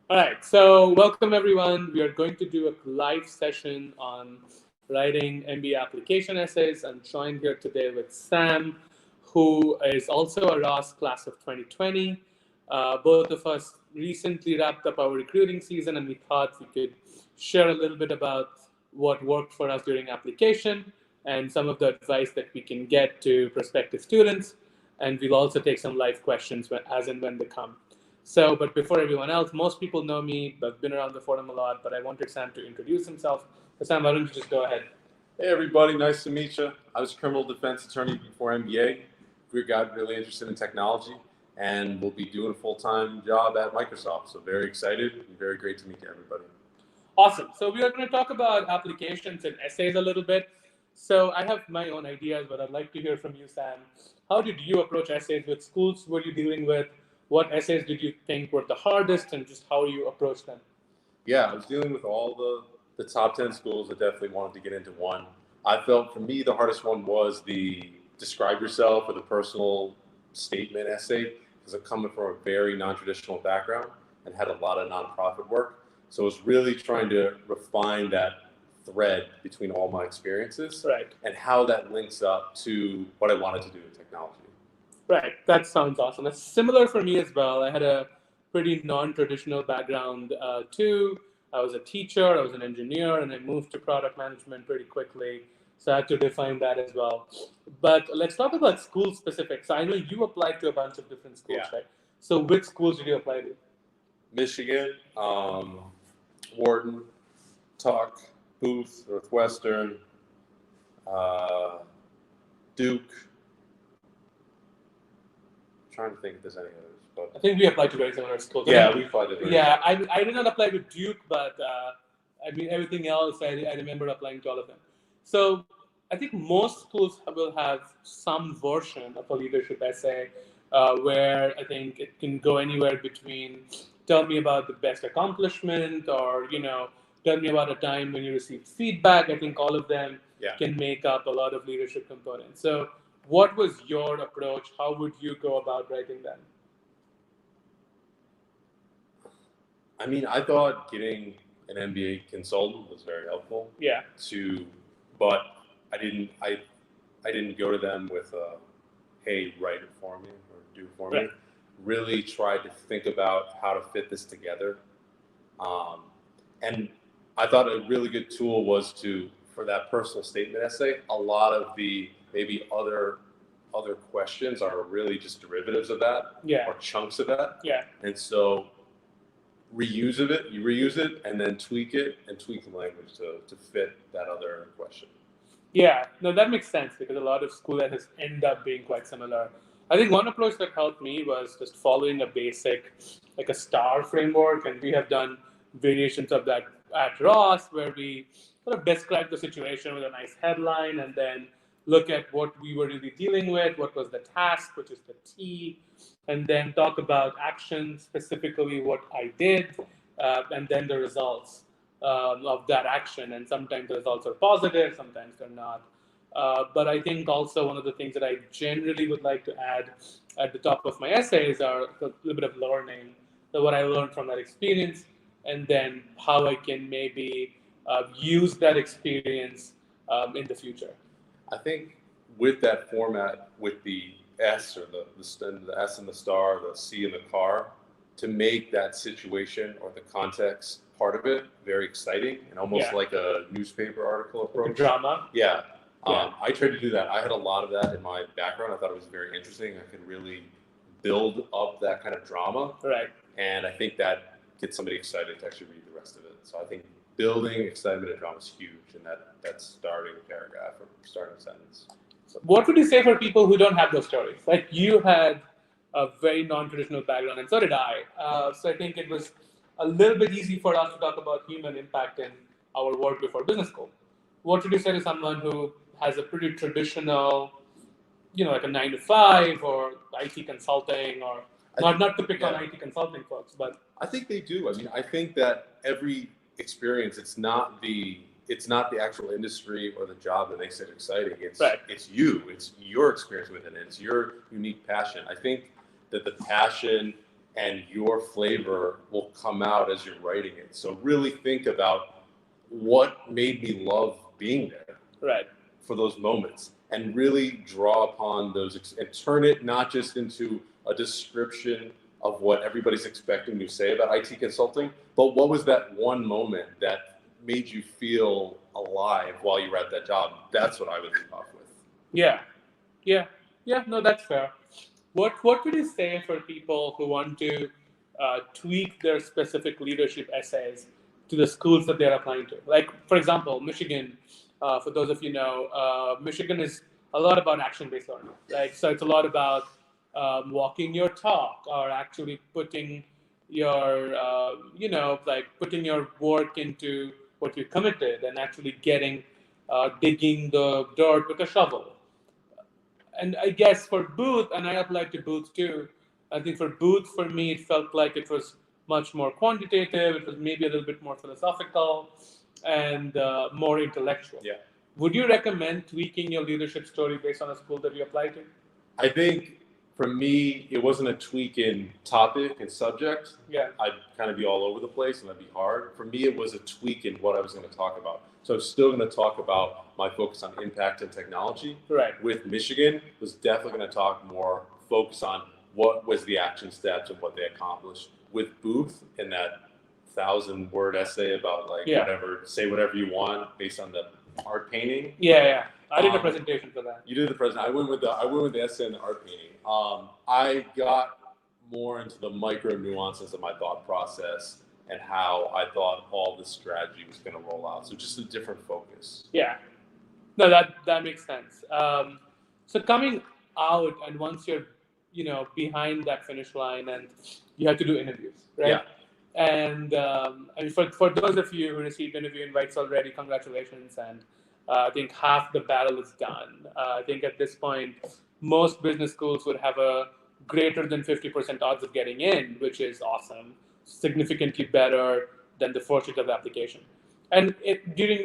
All right, so welcome everyone. We are going to do a live session on writing MBA application essays. I'm joined here today with Sam, who is also a Ross class of 2020. Both of us recently wrapped up our recruiting season, and we thought we could share a little bit about what worked for us during application and some of the advice that we can get to prospective students. And we'll also take some live questions as and when they come. So, but before everyone else, most people know me. I've been around the forum a lot, but I wanted Sam to introduce himself. So Sam, why don't you just go ahead? Hey everybody, nice to meet you. I was a criminal defense attorney before MBA. We got really interested in technology and we'll be doing a full-time job at Microsoft. So very excited and very great to meet you, everybody. Awesome. So we are going to talk about applications and essays a little bit. So I have my own ideas, but I'd like to hear from you, Sam. How did you approach essays? With schools were you dealing with? What essays did you think were the hardest, and just how you approached them? Yeah, I was dealing with all the top 10 schools. I definitely wanted to get into one. I felt for me the hardest one was the describe yourself or the personal statement essay because I'm coming from a very non-traditional background and had a lot of nonprofit work. So I was really trying to refine that thread between all my experiences Right. and how that links up to what I wanted to do in technology. Right. That sounds awesome. That's similar for me as well. I had a pretty non-traditional background too. I was a teacher, I was an engineer, and I moved to product management pretty quickly. So I had to define that as well. But let's talk about school specifics. So I know you applied to a bunch of different schools, Yeah. right? So which schools did you apply to? Michigan, Wharton, Tuck, Booth, Northwestern, uh, Duke. I'm trying to think if there's any others, I but think we applied to very similar schools. yeah, we applied to very Yeah, I did not apply to Duke, but I mean everything else. I remember applying to all of them. So I think most schools will have some version of a leadership essay, where I think it can go anywhere between tell me about the best accomplishment, or tell me about a time when you received feedback. I think all of them Yeah. can make up a lot of leadership components. So what was your approach? How would you go about writing them? I mean, I thought getting an MBA consultant was very helpful. Yeah. But I didn't. I didn't go to them with hey, write it for me or do it for me. Right. Really tried to think about how to fit this together. And I thought a really good tool was for that personal statement essay, a lot of the maybe other questions are really just derivatives of that Yeah. or chunks of that. Yeah. And so you reuse it and then tweak it and tweak the language to fit that other question. Yeah, no, that makes sense because a lot of school essays end up being quite similar. I think one approach that helped me was just following a basic, like a star framework, and we have done variations of that at Ross, where we sort of describe the situation with a nice headline, and then look at what we were really dealing with, what was the task, which is the T, and then talk about action, specifically what I did, and then the results of that action. And sometimes the results are positive, sometimes they're not. But I think also one of the things that I generally would like to add at the top of my essays are a little bit of learning, so what I learned from that experience, and then how I can maybe use that experience in the future. I think with that format, with the S or the S and the star, the C and the car, to make that situation or the context part of it very exciting and almost like a newspaper article approach. Drama. Yeah. I tried to do that. I had a lot of that in my background. I thought it was very interesting. I could really build up that kind of drama. Right. And I think that gets somebody excited to actually read the rest of it. So I think building excitement and drama is huge in that starting paragraph or starting sentence. So what would you say for people who don't have those stories? Like you had a very non-traditional background, and so did I. So I think it was a little bit easy for us to talk about human impact in our work before business school. What would you say to someone who has a pretty traditional, like a 9 to 5 or IT consulting, or not to pick on IT consulting folks, but I think they do. I mean, I think that every experience, it's not the actual industry or the job that makes it exciting. It's your experience with it. It's your unique passion. I think that the passion and your flavor will come out as you're writing it. So really think about what made me love being there Right. for those moments, and really draw upon those and turn it not just into a description of what everybody's expecting you to say about IT consulting, but what was that one moment that made you feel alive while you were at that job? That's what I would leave off with. Yeah. Yeah. Yeah. No, that's fair. What would you say for people who want to tweak their specific leadership essays to the schools that they're applying to? Like, for example, Michigan. For those of you know, Michigan is a lot about action-based learning, right? So it's a lot about walking your talk, or actually putting your, like putting your work into what you committed, and actually digging the dirt with a shovel. And I guess for Booth, and I applied to Booth too. I think for Booth, for me, it felt like it was much more quantitative. It was maybe a little bit more philosophical and more intellectual. Yeah. Would you recommend tweaking your leadership story based on a school that you applied to? I think for me, it wasn't a tweak in topic and subject. Yeah. I'd kind of be all over the place and that'd be hard. For me, it was a tweak in what I was going to talk about. So I'm still going to talk about my focus on impact and technology. Right. With Michigan, was definitely going to talk more focus on what was the action steps and what they accomplished. With Booth, in that 1,000-word essay about whatever, say whatever you want based on the art painting. Yeah. I did a presentation for that. You did the present. I went with the essay and the art painting. I got more into the micro nuances of my thought process and how I thought all this strategy was going to roll out. So just a different focus. Yeah. No, that makes sense. So coming out, and once you're, behind that finish line, and you have to do interviews, right? Yeah. And I mean, for those of you who received interview invites already, congratulations. And I think half the battle is done. I think at this point, most business schools would have a greater than 50% odds of getting in, which is awesome, significantly better than the first sheet of the application. And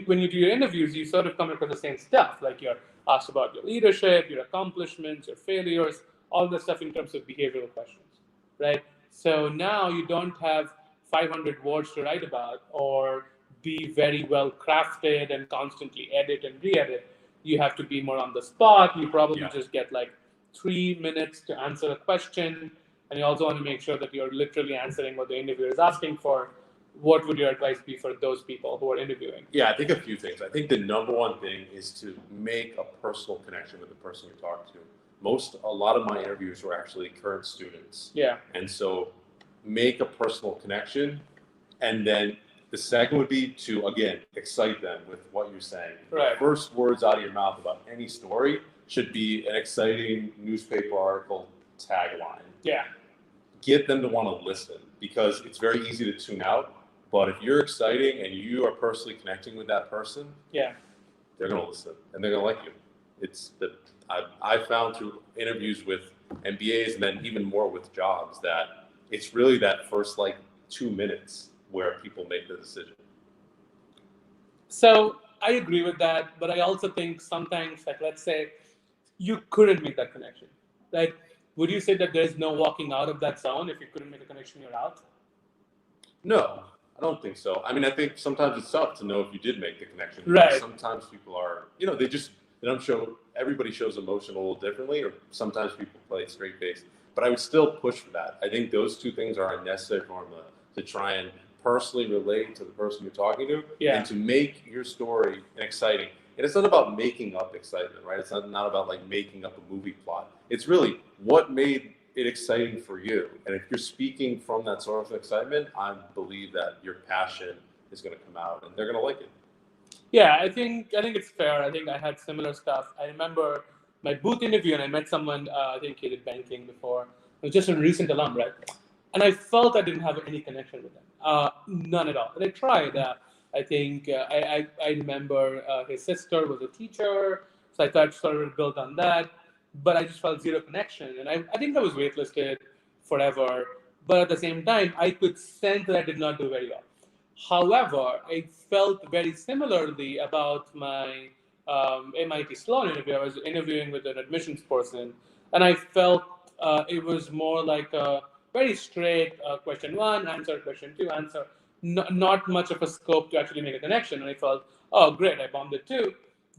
when you do your interviews, you sort of come across the same stuff. Like, you're asked about your leadership, your accomplishments, your failures, all the stuff in terms of behavioral questions, right? So now you don't have 500 words to write about, or be very well crafted and constantly edit and re-edit. You have to be more on the spot. You probably just get like 3 minutes to answer a question, and you also want to make sure that you're literally answering what the interviewer is asking for. What would your advice be for those people who are interviewing? Yeah, I think a few things. I think the number one thing is to make a personal connection with the person you're talking to. A lot of my interviews were actually current students. Yeah. And so make a personal connection. And then the second would be to, again, excite them with what you're saying. Right. The first words out of your mouth about any story should be an exciting newspaper article tagline. Yeah. Get them to want to listen, because it's very easy to tune out. But if you're exciting and you are personally connecting with that person, yeah, they're going to listen and they're going to like you. I found through interviews with MBAs, and then even more with jobs, that it's really that first 2 minutes where people make the decision. So I agree with that, but I also think sometimes, let's say you couldn't make that connection. Would you say that there's no walking out of that zone? If you couldn't make a connection, you're out? No, I don't think so. I mean, I think sometimes it's tough to know if you did make the connection. Right. Sometimes people are, they don't show, everybody shows emotion a little differently, or sometimes people play straight face. But I would still push for that. I think those two things are a necessary formula to try and personally relate to the person you're talking to, and to make your story exciting. And it's not about making up excitement, right? It's not about making up a movie plot. It's really what made it exciting for you. And if you're speaking from that sort of excitement, I believe that your passion is going to come out and they're going to like it. Yeah, I think it's fair. I think I had similar stuff. I remember my Booth interview, and I met someone, I think he did banking before. It was just a recent alum, right? And I felt I didn't have any connection with them. None at all. And I tried. I think I remember his sister was a teacher, so I thought sort of built on that. But I just felt zero connection. And I think I was waitlisted forever. But at the same time, I could sense that I did not do very well. However, I felt very similarly about my MIT Sloan interview. I was interviewing with an admissions person, and I felt it was more like a very straight, question one, answer, question two, answer. Not much of a scope to actually make a connection. And I felt, oh, great, I bombed it too.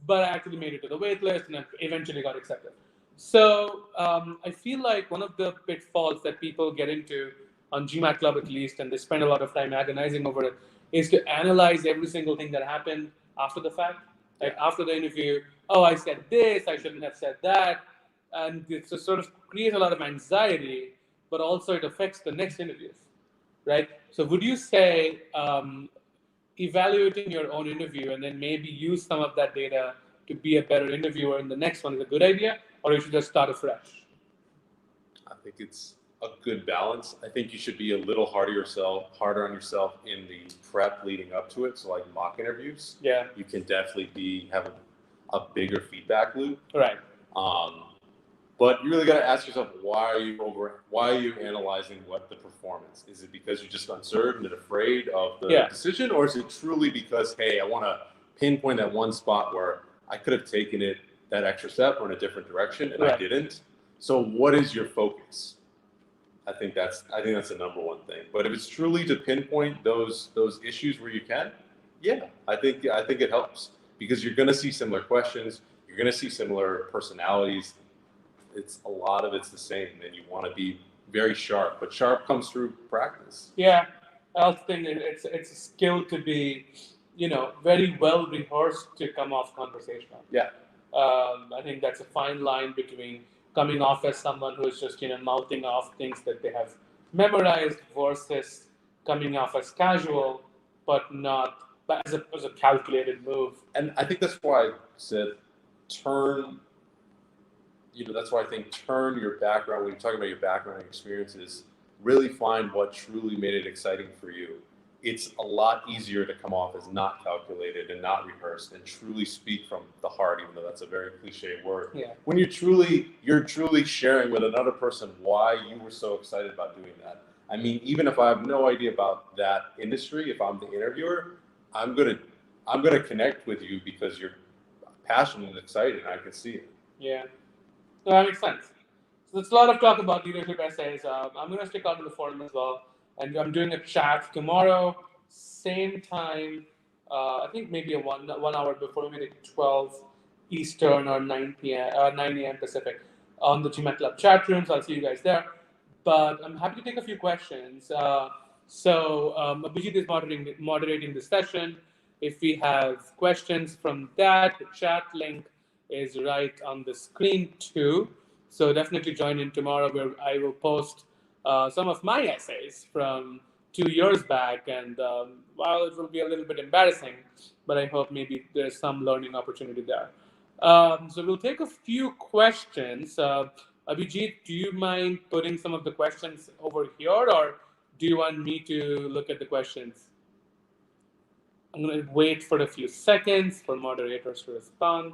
But I actually made it to the wait list and I eventually got accepted. So I feel like one of the pitfalls that people get into on GMAT Club at least, and they spend a lot of time agonizing over it, is to analyze every single thing that happened after the fact. Like after the interview, oh, I said this, I shouldn't have said that. And it just sort of creates a lot of anxiety, but also it affects the next interviews, right? So would you say evaluating your own interview and then maybe use some of that data to be a better interviewer in the next one is a good idea, or you should just start afresh? I think it's a good balance. I think you should be a little harder on yourself in the prep leading up to it. So like mock interviews, Yeah. you can definitely have a bigger feedback loop. Right. But you really got to ask yourself, why are you analyzing what the performance? Is it because you're just uncertain and afraid of the decision, or is it truly because, hey, I want to pinpoint that one spot where I could have taken it that extra step or in a different direction and I didn't? So what is your focus? I think that's the number one thing. But if it's truly to pinpoint those issues where you can, yeah, I think it helps, because you're going to see similar questions, you're going to see similar personalities. It's a lot of it's the same, and you want to be very sharp. But sharp comes through practice. Yeah, I also think it's a skill to be, very well rehearsed to come off conversational. Yeah. I think that's a fine line between coming off as someone who is just mouthing off things that they have memorized versus coming off as casual, but as a calculated move. And I think that's why I said turn. That's why I think turn your background, when you're talking about your background and experiences, really find what truly made it exciting for you. It's a lot easier to come off as not calculated and not rehearsed and truly speak from the heart, even though that's a very cliche word. Yeah. When you're truly sharing with another person why you were so excited about doing that. I mean, even if I have no idea about that industry, if I'm the interviewer, I'm gonna connect with you because you're passionate and excited, and I can see it. Yeah. No, that makes sense. So there's a lot of talk about leadership essays. I'm going to stick out in the forum as well. And I'm doing a chat tomorrow, same time, I think maybe 1 hour before, maybe 12 Eastern or 9 a.m. Pacific on the GMAT Club chat rooms. I'll see you guys there. But I'm happy to take a few questions. Abhijit is moderating this session. If we have questions from that, the chat link is right on the screen too. So definitely join in tomorrow, where I will post some of my essays from 2 years back. And while it will be a little bit embarrassing, but I hope maybe there's some learning opportunity there. So we'll take a few questions. Abhijit, do you mind putting some of the questions over here, or do you want me to look at the questions? I'm going to wait for a few seconds for moderators to respond.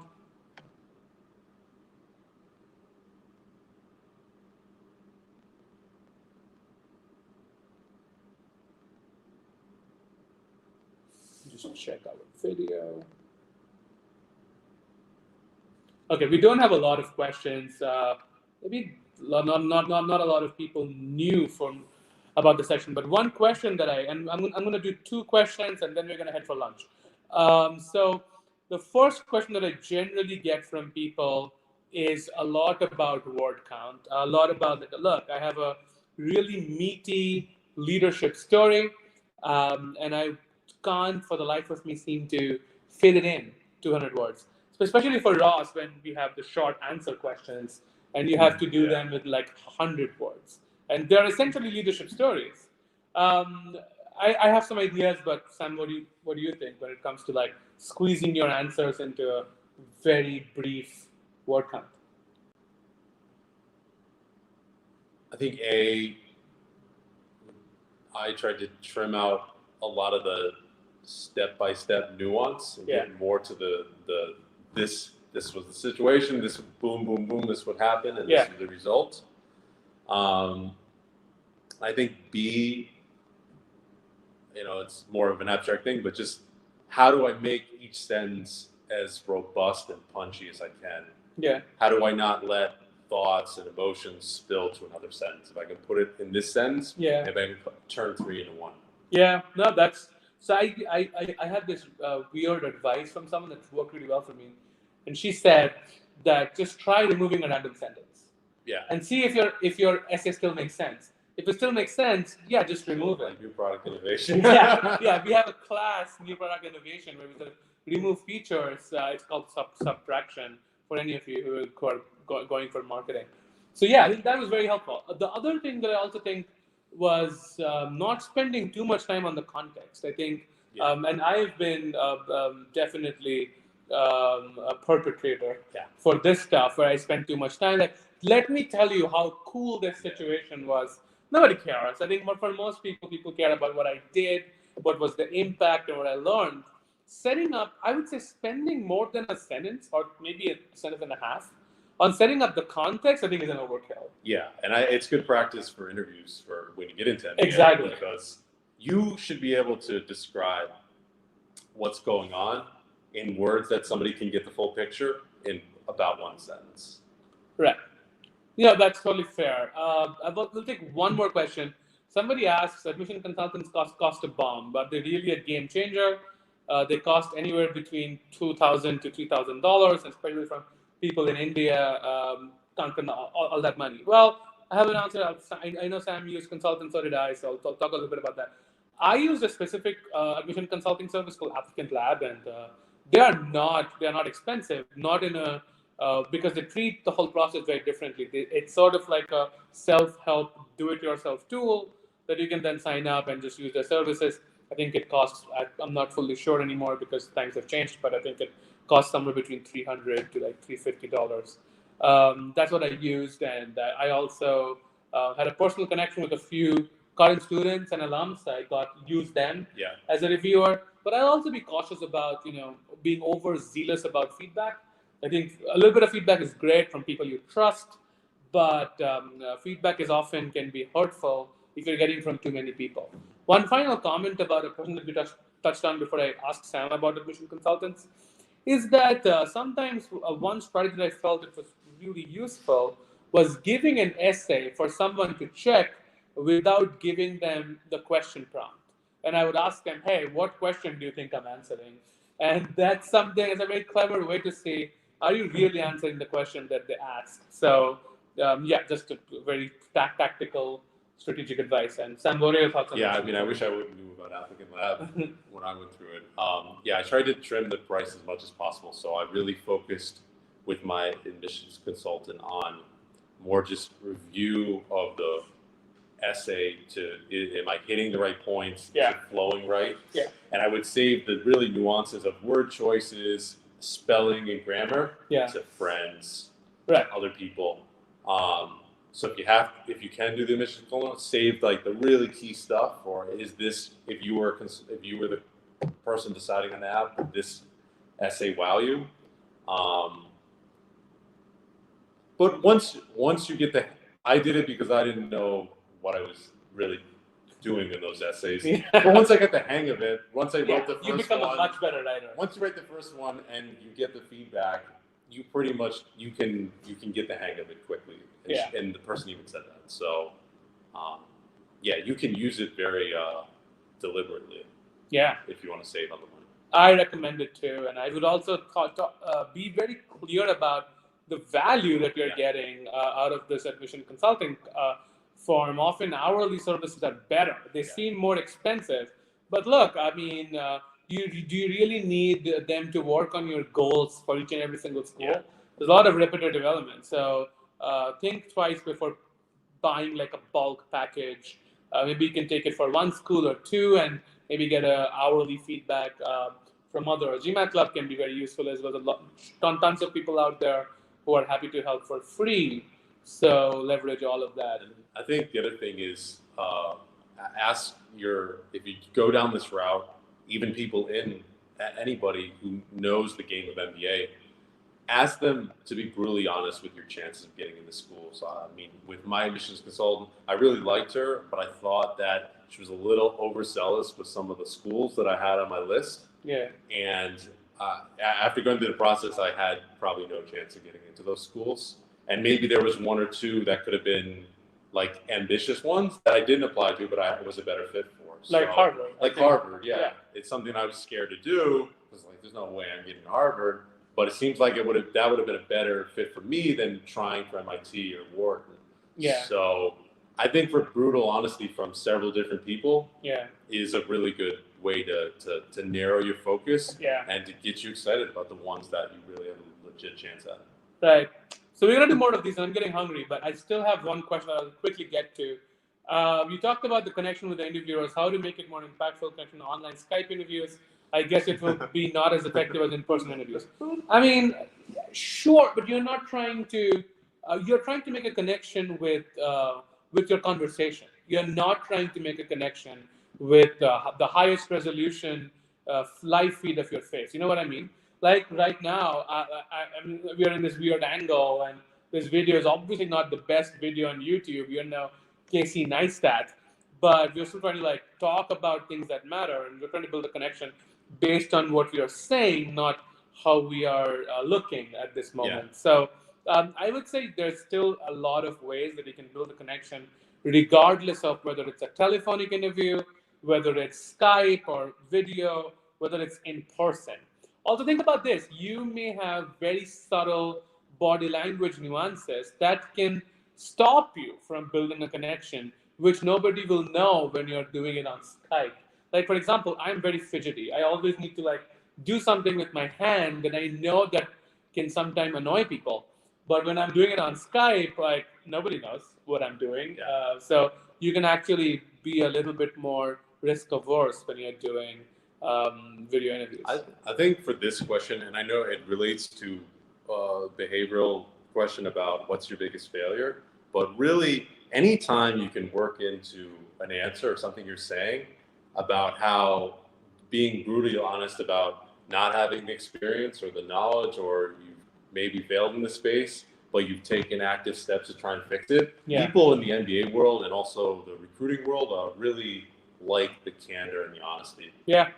Just check our video. Okay, we don't have a lot of questions. Maybe not a lot of people knew about the session, but one question that I'm going to do 2 questions, and then we're going to head for lunch. So the first question that I generally get from people is a lot about word count, a lot about, look, I have a really meaty leadership story, and I can't for the life of me seem to fit it in 200 words. So especially for Ross, when we have the short answer questions and you have to do them with like 100 words. And they're essentially leadership stories. I have some ideas, but Sam, what do you think when it comes to like squeezing your answers into a very brief word count? I think I tried to trim out a lot of the step-by-step nuance and get more to the this was the situation, this boom, boom, boom, this would happen, and this is the result. I think B, it's more of an abstract thing, but just how do I make each sentence as robust and punchy as I can? Yeah. How do I not let thoughts and emotions spill to another sentence. If I can put it in this sentence, Yeah. maybe I can turn 3 into 1. Yeah, no, that's so. I had this weird advice from someone that worked really well for me, and she said that just try removing a random sentence Yeah. and see if your essay still makes sense. If it still makes sense, yeah, just remove it. Like new product innovation. Yeah. We have a class, new product innovation, where we sort of remove features. It's called subtraction for any of you who are going for marketing. So yeah, I think that was very helpful. The other thing that I also think was not spending too much time on the context. I think, Yeah. and I've been definitely a perpetrator Yeah. for this stuff where I spend too much time. Like, let me tell you how cool this situation was. Nobody cares. I think for most people care about what I did, what was the impact, and what I learned. Setting up, I would say, spending more than a sentence or maybe a sentence and a half on setting up the context, I think is an overkill. Yeah, and it's good practice for interviews for when you get into MBA. Exactly. Because you should be able to describe what's going on in words that somebody can get the full picture in about 1 sentence. Right. Yeah, that's totally fair. We'll take one more question. Somebody asks, admission consultants cost a bomb, but they're really a game changer. They cost anywhere between $2,000 to $3,000, especially from people in India can't spend all that money. Well, I have an answer. I know Sam used consultants, so did I. So I'll talk a little bit about that. I used a specific admission consulting service called Applicant Lab, and they are not expensive. Not in a because they treat the whole process very differently. It's sort of like a self-help, do-it-yourself tool that you can then sign up and just use their services. I think it costs. I'm not fully sure anymore because times have changed, but I think it costs somewhere between $300 to like $350. That's what I used, and I also had a personal connection with a few current students and alums. I got use them as a reviewer, but I'll also be cautious about being overzealous about feedback. I think a little bit of feedback is great from people you trust, but feedback is often can be hurtful if you're getting from too many people. One final comment about a person that we touched on before I asked Sam about admission consultants is that sometimes one strategy that I felt it was really useful was giving an essay for someone to check without giving them the question prompt. And I would ask them, hey, what question do you think I'm answering? And that's something, it's a very clever way to see, are you really answering the question that they asked? So, just a very tactical, strategic advice. And Sam, what are your thoughts on Yeah, that? I mean, I wish I would knew about Applicant Lab when I went through it. I tried to trim the price as much as possible. So I really focused with my admissions consultant on more just review of the essay am I hitting the right points? Yeah. Is it flowing right? Yeah. And I would save the really nuances of word choices, spelling, and grammar to friends, other people. So if you can do the admission consultant, save like the really key stuff. Or is this if you were the person deciding on the app, would this essay wow you? But once you get I did it because I didn't know what I was really doing in those essays. Yeah. But once I got the hang of it, once I wrote the first one, you become a much better writer. Once you write the first one and you get the feedback, you pretty much you can get the hang of it quickly. And the person even said that. So, you can use it very deliberately. Yeah. If you want to save on the money. I recommend it too, and I would also be very clear about the value that you're getting out of this admission consulting form. Often hourly services are better. They seem more expensive, but look, I mean, do you really need them to work on your goals for each and every single school? Yeah. There's a lot of repetitive elements, so think twice before buying like a bulk package. Maybe you can take it for one school or two, and maybe get a hourly feedback from others. GMAT Club can be very useful as well. Tons of people out there who are happy to help for free. So leverage all of that. And I think the other thing is if you go down this route, even people anybody who knows the game of MBA, ask them to be brutally honest with your chances of getting into school. So, I mean, with my admissions consultant, I really liked her, but I thought that she was a little overzealous with some of the schools that I had on my list. Yeah. And after going through the process, I had probably no chance of getting into those schools. and maybe there was one or two that could have been like ambitious ones that I didn't apply to, but I was a better fit for. Like So, Harvard. like Harvard, yeah. It's something I was scared to do. I was like, there's no way I'm getting to Harvard. But it seems like that would have been a better fit for me than trying for MIT or Wharton. Yeah. So I think for brutal honesty from several different people is a really good way to narrow your focus and to get you excited about the ones that you really have a legit chance at. Right. So we're going to do more of these. I'm getting hungry, but I still have one question I'll quickly get to. You talked about the connection with the interviewers, how to make it more impactful connection online Skype interviews. I guess it will be not as effective as in-person interviews. I mean, sure, but you're not trying to. You're trying to make a connection with your conversation. You're not trying to make a connection with the highest resolution live feed of your face. You know what I mean? Like right now, I mean, we are in this weird angle, and this video is obviously not the best video on YouTube. You're now Casey Neistat, but we're still trying to like talk about things that matter, and we're trying to build a connection based on what we are saying, not how we are looking at this moment. Yeah. So I would say there's still a lot of ways that you can build a connection, regardless of whether it's a telephonic interview, whether it's Skype or video, whether it's in person. Also, think about this. You may have very subtle body language nuances that can stop you from building a connection, which nobody will know when you're doing it on Skype. Like, for example, I'm very fidgety. I always need to like do something with my hand that I know that can sometimes annoy people. But when I'm doing it on Skype, like nobody knows what I'm doing. So you can actually be a little bit more risk averse when you're doing video interviews. I think for this question, and I know it relates to behavioral question about what's your biggest failure, but really anytime you can work into an answer or something you're saying about how being brutally honest about not having the experience or the knowledge, or you've maybe failed in the space, but you've taken active steps to try and fix it. Yeah. People in the MBA world and also the recruiting world really like the candor and the honesty. Yeah.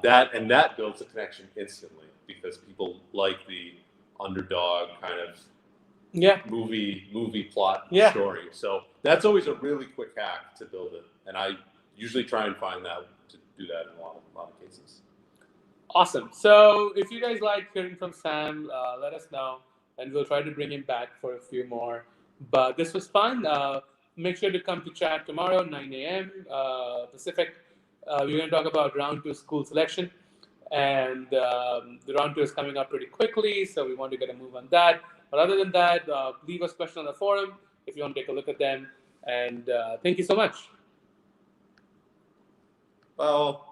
That builds a connection instantly because people like the underdog kind of movie plot story. So that's always a really quick hack to build it, and I usually try and find that to do that in a lot of cases. Awesome. So if you guys like hearing from Sam, let us know, and we'll try to bring him back for a few more. But this was fun. Make sure to come to chat tomorrow, 9 a.m. Pacific. We're going to talk about round 2 school selection, and the round 2 is coming up pretty quickly, so we want to get a move on that. But other than that, leave us questions on the forum if you want to take a look at them, and thank you so much. Well,